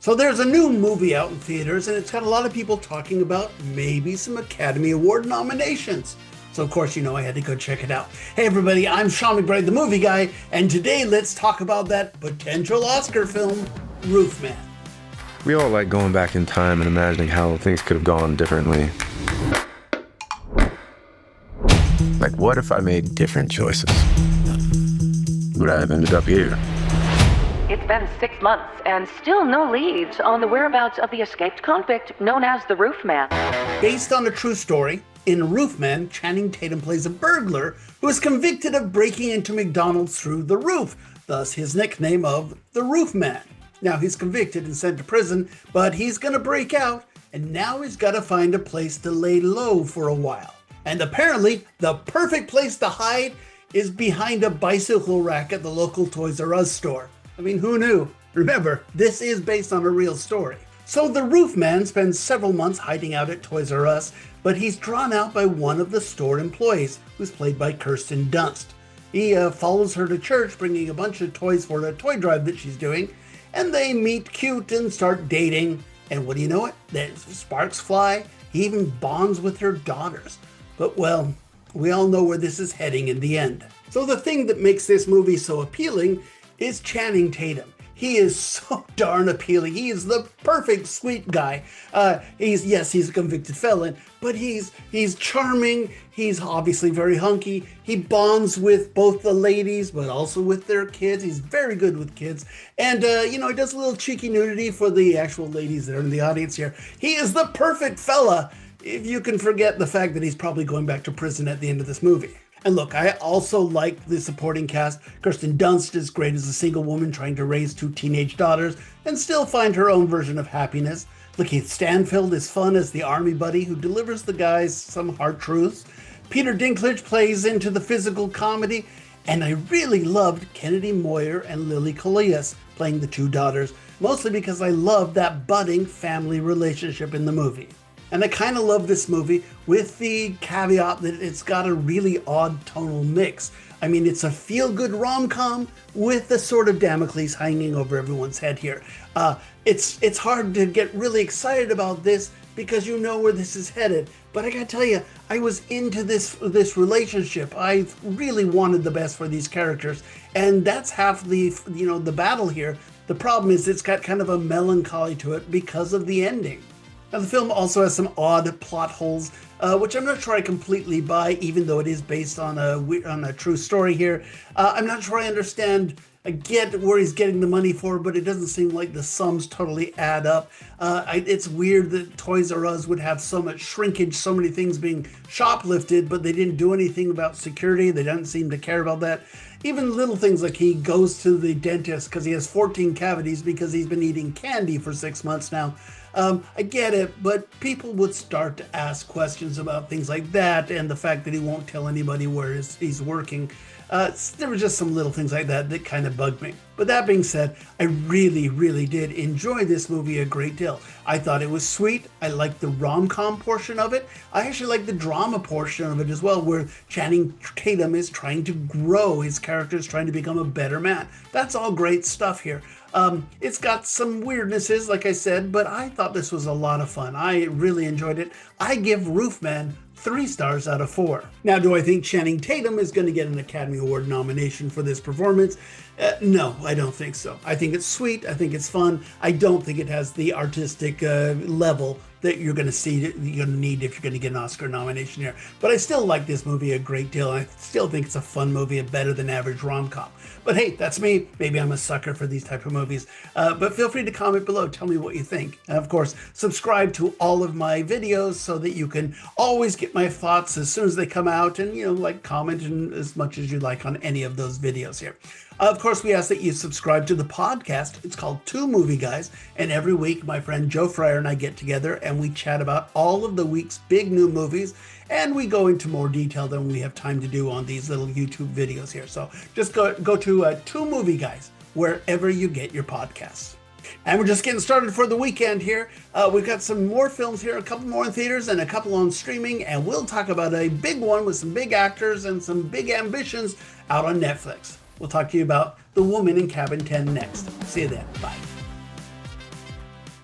So there's a new movie out in theaters, and it's got a lot of people talking about maybe some Academy Award nominations. So of course, I had to go check it out. Hey everybody, I'm Sean McBride, the movie guy, and today let's talk about that potential Oscar film, Roofman. We all like going back in time and imagining how things could have gone differently. Like, what if I made different choices? Would I have ended up here? It's been 6 months and still no leads on the whereabouts of the escaped convict known as the Roofman. Based on a true story, in Roofman, Channing Tatum plays a burglar who is convicted of breaking into McDonald's through the roof, thus his nickname of the Roofman. Now he's convicted and sent to prison, but he's gonna break out, and now he's gotta find a place to lay low for a while. And apparently, the perfect place to hide is behind a bicycle rack at the local Toys R Us store. I mean, who knew? Remember, this is based on a real story. So the Roofman spends several months hiding out at Toys R Us, but he's drawn out by one of the store employees, who's played by Kirsten Dunst. He follows her to church, bringing a bunch of toys for a toy drive that she's doing, and they meet cute and start dating. And what do you know it? There's sparks fly. He even bonds with her daughters. But well, we all know where this is heading in the end. So the thing that makes this movie so appealing is Channing Tatum. He is so darn appealing. He is the perfect sweet guy. He's a convicted felon, but he's charming. He's obviously very hunky. He bonds with both the ladies, but also with their kids. He's very good with kids. And, he does a little cheeky nudity for the actual ladies that are in the audience here. He is the perfect fella, if you can forget the fact that he's probably going back to prison at the end of this movie. And look, I also like the supporting cast. Kirsten Dunst is great as a single woman trying to raise 2 teenage daughters and still find her own version of happiness. Lakeith Stanfield is fun as the army buddy who delivers the guys some hard truths. Peter Dinklage plays into the physical comedy. And I really loved Kennedy Moyer and Lily Colias playing the 2 daughters, mostly because I loved that budding family relationship in the movie. And I kind of love this movie with the caveat that it's got a really odd tonal mix. I mean, it's a feel-good rom-com with a sort of Damocles hanging over everyone's head here. It's hard to get really excited about this because you know where this is headed. But I gotta tell you, I was into this relationship. I really wanted the best for these characters. And that's half the battle here. The problem is it's got kind of a melancholy to it because of the ending. Now, the film also has some odd plot holes, which I'm not sure I completely buy, even though it is based on a true story here. I'm not sure I get where he's getting the money for, but it doesn't seem like the sums totally add up. It's weird that Toys R Us would have so much shrinkage, so many things being shoplifted, but they didn't do anything about security. They don't seem to care about that. Even little things like he goes to the dentist because he has 14 cavities because he's been eating candy for 6 months now. I get it, but people would start to ask questions about things like that and the fact that he won't tell anybody where he's working. There were just some little things like that kind of bugged me. But that being said, I really, really did enjoy this movie a great deal. I thought it was sweet. I liked the rom-com portion of it. I actually liked the drama portion of it as well, where Channing Tatum is trying to grow. His character is trying to become a better man. That's all great stuff here. It's got some weirdnesses, like I said, but I thought this was a lot of fun. I really enjoyed it. I give Roofman 3 stars out of 4. Now, do I think Channing Tatum is going to get an Academy Award nomination for this performance? No, I don't think so. I think it's sweet. I think it's fun. I don't think it has the artistic level that you're going to need if you're going to get an Oscar nomination here. But I still like this movie a great deal. I still think it's a fun movie, a better than average rom-com. But hey, that's me. Maybe I'm a sucker for these type of movies. But feel free to comment below. Tell me what you think. And of course, subscribe to all of my videos so that you can always get my thoughts as soon as they come out, and comment as much as you like on any of those videos here. Of course, we ask that you subscribe to the podcast. It's called Two Movie Guys, and every week my friend Joe Fryer and I get together and we chat about all of the week's big new movies, and we go into more detail than we have time to do on these little YouTube videos here. So just go to Two Movie Guys wherever you get your podcasts. And we're just getting started for the weekend here. We've got some more films here, a couple more in theaters and a couple on streaming, and we'll talk about a big one with some big actors and some big ambitions out on Netflix. We'll talk to you about The Woman in Cabin 10 next. See you then. Bye.